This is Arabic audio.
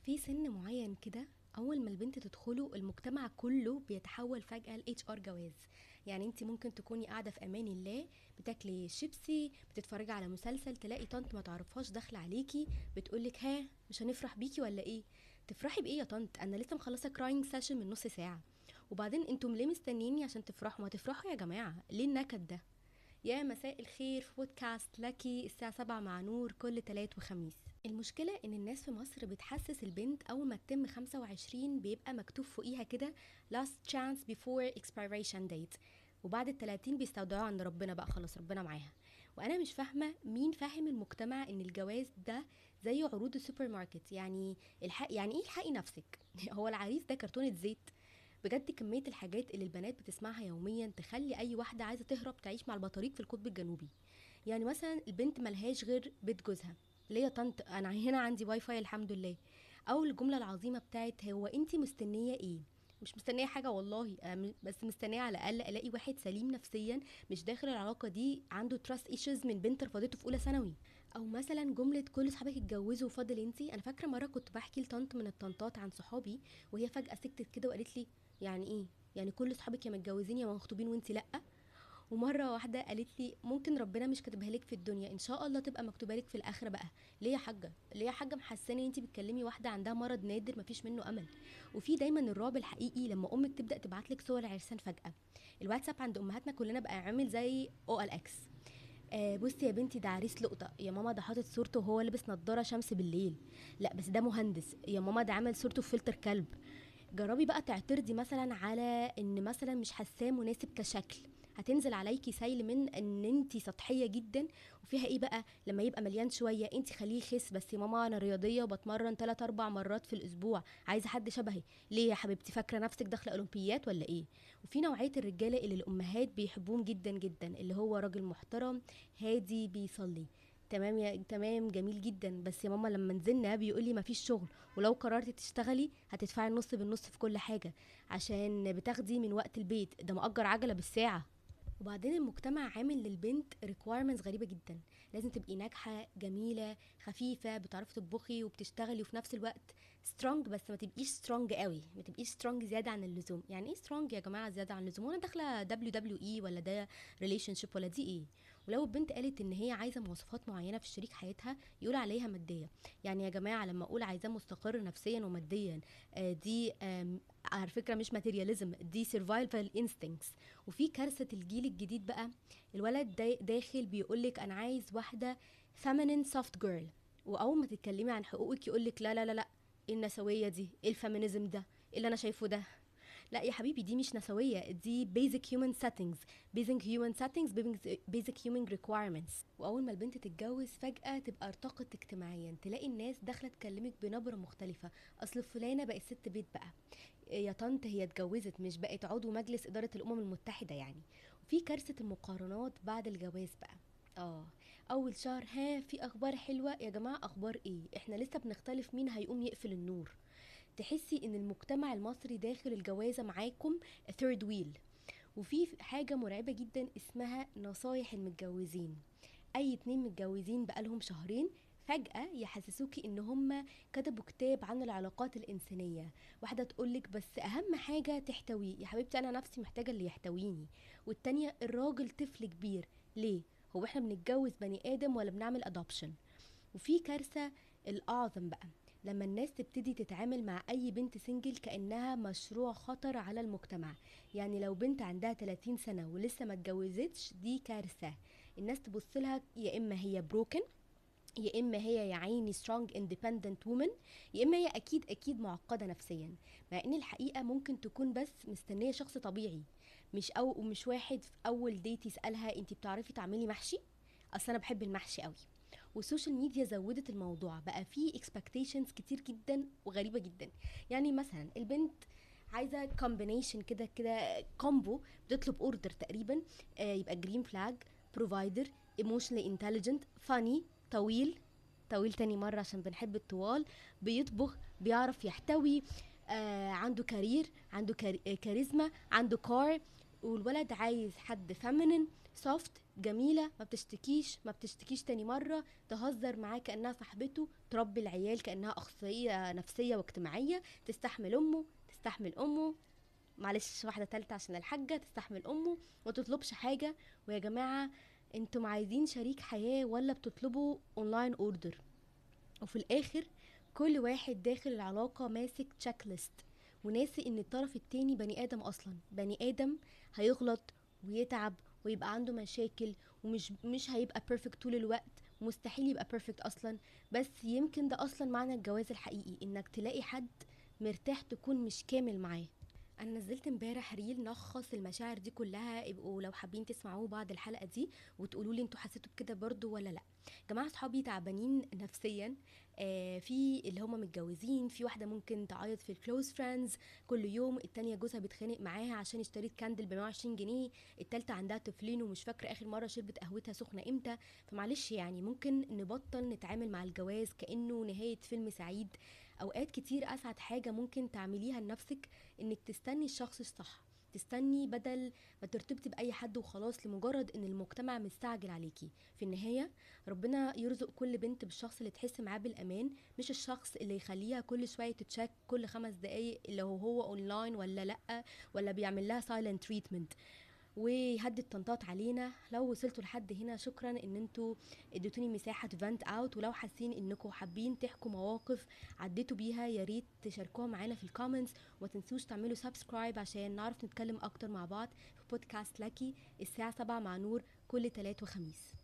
في سن معين كده، اول ما البنت تدخله المجتمع كله بيتحول فجأة ل HR جواز. يعني انت ممكن تكوني قاعدة في امان الله، بتاكلي شيبسي، بتتفرجي على مسلسل، تلاقي طنط ما تعرفهاش داخلة عليكي بتقولك ها، مش هنفرح بيكي ولا ايه؟ تفرحي بايه يا طنط؟ انا لسه مخلصة كراينج سيشن من نص ساعة. وبعدين انتم ليه مستنيني عشان تفرحوا؟ ما تفرحوا يا جماعة، ليه النكد ده؟ يا مساء الخير، في بودكاست لكي الساعة 7 مع نور كل تلات وخميس. المشكلة ان الناس في مصر بتحسس البنت اول ما تتم 25 بيبقى مكتوب فوقيها كده last chance before expiration date، وبعد ال30 بيستودعوها عند ربنا بقى، خلاص ربنا معاها. وانا مش فاهمة مين فاهم المجتمع ان الجواز ده زي عروض السوبر ماركت. يعني يعني ايه الحقي نفسك؟ هو العريس ده كرتونة زيت؟ بجد كمية الحاجات اللي البنات بتسمعها يوميا تخلي أي واحدة عايزة تهرب تعيش مع البطاريق في القطب الجنوبي. يعني مثلا البنت ملهاش غير بيت جوزها، ليه يا طنط أنا هنا عندي واي فاي الحمد لله. أو الجملة العظيمة بتاعت هو أنتي مستنية إيه؟ مش مستنية حاجة والله، بس مستنية على الأقل ألاقي واحد سليم نفسيا مش داخل العلاقة دي عنده تراست ايشوز من بنت رفضته في أولى ثانوي. او مثلا جمله كل صحابك اتجوزوا وفاضل انتي. انا فاكره مره كنت بحكي لطنط من الطنطات عن صحابي، وهي فجاه سكتت كده وقالت لي يعني ايه؟ يعني كل صحابك يا متجوزين يا مخطوبين وانتي لا؟ ومره واحده قالت لي ممكن ربنا مش كاتبها لك في الدنيا، ان شاء الله تبقى مكتوبه لك في الاخره بقى. ليه يا حاجه؟ ليه يا حاجه محسانه ان انتي بتكلمي واحده عندها مرض نادر مفيش منه امل؟ وفي دايما الرعب الحقيقي لما امك تبدا تبعت لك صور عرسان فجاه. الواتساب عند امهاتنا كلنا بقى عامل زي OLX. بصي يا بنتي ده عريس لقطة يا ماما، ده حاطط صورته وهو لابس نضارة شمس بالليل. لا بس ده مهندس يا ماما، ده عامل صورته في فلتر كلب. جربي بقى تعترضي مثلا على ان مثلا مش حاساه مناسب كشكل، هتنزل عليكي سيل من ان انتي سطحيه جدا. وفيها ايه بقى لما يبقى مليان شويه؟ انتي خليه يخس. بس يا ماما انا رياضيه وبتمرن 3 4 مرات في الاسبوع، عايزه حد شبهي. ليه يا حبيبتي؟ فاكره نفسك داخله اولمبيات ولا ايه؟ وفي نوعيه الرجاله اللي الامهات بيحبوهم جدا جدا، اللي هو راجل محترم هادي بيصلي. تمام يا تمام جميل جدا، بس يا ماما لما نزلنا بيقولي مفيش شغل، ولو قررتي تشتغلي هتدفعي النص بالنص في كل حاجة، عشان بتاخدي من وقت البيت، ده مأجر عجلة بالساعة. وبعدين المجتمع عامل للبنت requirements غريبة جدا. لازم تبقي ناجحة جميلة خفيفة بتعرفي تطبخي وبتشتغلي وفي نفس الوقت strong، بس ما تبقيش strong قوي، ما تبقيش strong زيادة عن اللزوم. يعني ايه strong يا جماعة زيادة عن اللزوم؟ وانا داخلة WWE ولا ده relationship ولا دي ايه؟ ولو البنت قالت ان هي عايزة مواصفات معينة في شريك حياتها يقول عليها مادية. يعني يا جماعة لما اقول عايزاه مستقر نفسيا وماديا، دي على فكرة مش ماتيرياليزم، دي survival instincts. وفي كارثة الجيل الجديد بقى، الولد داخل بيقولك انا عايز واحدة feminine soft girl، واول ما تتكلمي عن حقوقك يقولك لا لا لا لا، ايه النسوية دي؟ ايه الفيمينيزم ده؟ ايه اللي انا شايفه ده؟ لا يا حبيبي دي مش نسوية، دي basic human settings. basic human requirements. واول ما البنت تتجوز فجأة تبقى ارتقت اجتماعيا، تلاقي الناس داخلة تكلمك بنبرة مختلفة. اصل فلانة بقت ست بيت بقى. يا طنط هي اتجوزت مش بقت عضو مجلس إدارة الأمم المتحدة يعني. وفي كارثة المقارنات بعد الجواز بقى. اه، اول شهر ها في اخبار حلوة يا جماعة، اخبار ايه؟ احنا لسه بنختلف مين هيقوم يقفل النور. تحسي ان المجتمع المصري داخل الجوازة معاكم third wheel. وفي حاجة مرعبة جدا اسمها نصايح المتجوزين. اي اتنين متجوزين بقالهم شهرين فجأة يحسسوكي ان هما كتبوا كتاب عن العلاقات الانسانية. واحدة تقولك بس اهم حاجة تحتويه. يا حبيبتي انا نفسي محتاجة اللي يحتويني. والتانية الراجل طفل كبير. ليه؟ هو احنا بنتجوز بني ادم ولا بنعمل ادوبشن؟ وفي كارثة الأعظم بقى، لما الناس تبتدي تتعامل مع أي بنت سنجل كأنها مشروع خطر على المجتمع. يعني لو بنت عندها 30 سنة ولسه ما اتجوزتش دي كارثة. الناس تبص لها يا إما هي بروكن، يا إما هي يا عيني strong independent woman، يا إما هي أكيد أكيد معقدة نفسيا. مع إن الحقيقة ممكن تكون بس مستنية شخص طبيعي، مش واحد في أول ديت يسألها أنتي بتعرفي تعملي محشي؟ أصل أنا بحب المحشي قوي. والسوشيال ميديا زودت الموضوع، بقى فيه expectations كتير جدا وغريبة جدا. يعني مثلا البنت عايزة combination كده كده كومبو، بتطلب اوردر تقريبا، يبقى جرين فلاج، بروفايدر، emotionally intelligent، funny، طويل، طويل تاني مرة عشان بنحب الطوال، بيطبخ، بيعرف يحتوي، عنده كارير، عنده كاريزما، عنده كار. والولد عايز حد فيمينين سوفت جميله، ما بتشتكيش تاني مره، تهزر معاه كانها صاحبته، تربي العيال كانها اخصائيه نفسيه واجتماعيه، تستحمل امه، معلش واحده تالته عشان الحاجه، تستحمل امه، ما تطلبش حاجه. ويا جماعه، انتم عايزين شريك حياه ولا بتطلبوا اونلاين اوردر؟ وفي الاخر كل واحد داخل العلاقة ماسك تشيك ليست، وناسي ان الطرف التاني بني ادم، اصلا بني ادم، هيغلط ويتعب ويبقى عنده مشاكل، ومش مش هيبقى بيرفكت طول الوقت، مستحيل يبقى بيرفكت اصلا. بس يمكن ده اصلا معنى الجواز الحقيقي، انك تلاقي حد مرتاح تكون مش كامل معاه. انا نزلت امبارح ريل نخص المشاعر دي كلها، ابقوا لو حابين تسمعوه بعد الحلقه دي وتقولوا لي انتوا حسيتوا بكده برضو ولا لا. جماعه صحابي تعبانين نفسيا، في اللي هم متجوزين، في واحده ممكن تعيط في الكلوز فريندز كل يوم، التانية جوزها بيتخانق معاها عشان اشتريت كاندل ب 120 جنيه، التالتة عندها طفلين ومش فاكره اخر مره شربت قهوتها سخنه امتى. فمعلش يعني ممكن نبطل نتعامل مع الجواز كانه نهايه فيلم سعيد. اوقات كتير اسعد حاجه ممكن تعمليها لنفسك انك تستني الشخص الصح، تستني بدل ما ترتبطي باي حد وخلاص لمجرد ان المجتمع مستعجل عليكي. في النهايه ربنا يرزق كل بنت بالشخص اللي تحس معاه بالامان، مش الشخص اللي يخليها كل شويه تتشك كل 5 دقايق اللي هو اونلاين ولا لا، ولا بيعمل لها سايلنت تريتمنت ويهدد طنطات علينا. لو وصلتوا لحد هنا شكرا ان انتوا اديتوني مساحه فانت اوت، ولو حاسين انكم حابين تحكوا مواقف عديتوا بيها يا ريت تشاركوها معانا في الكومنتس، وما تنسوش تعملوا سبسكرايب عشان نعرف نتكلم اكتر مع بعض في بودكاست لكي الساعه 7 مع نور كل تلات وخميس.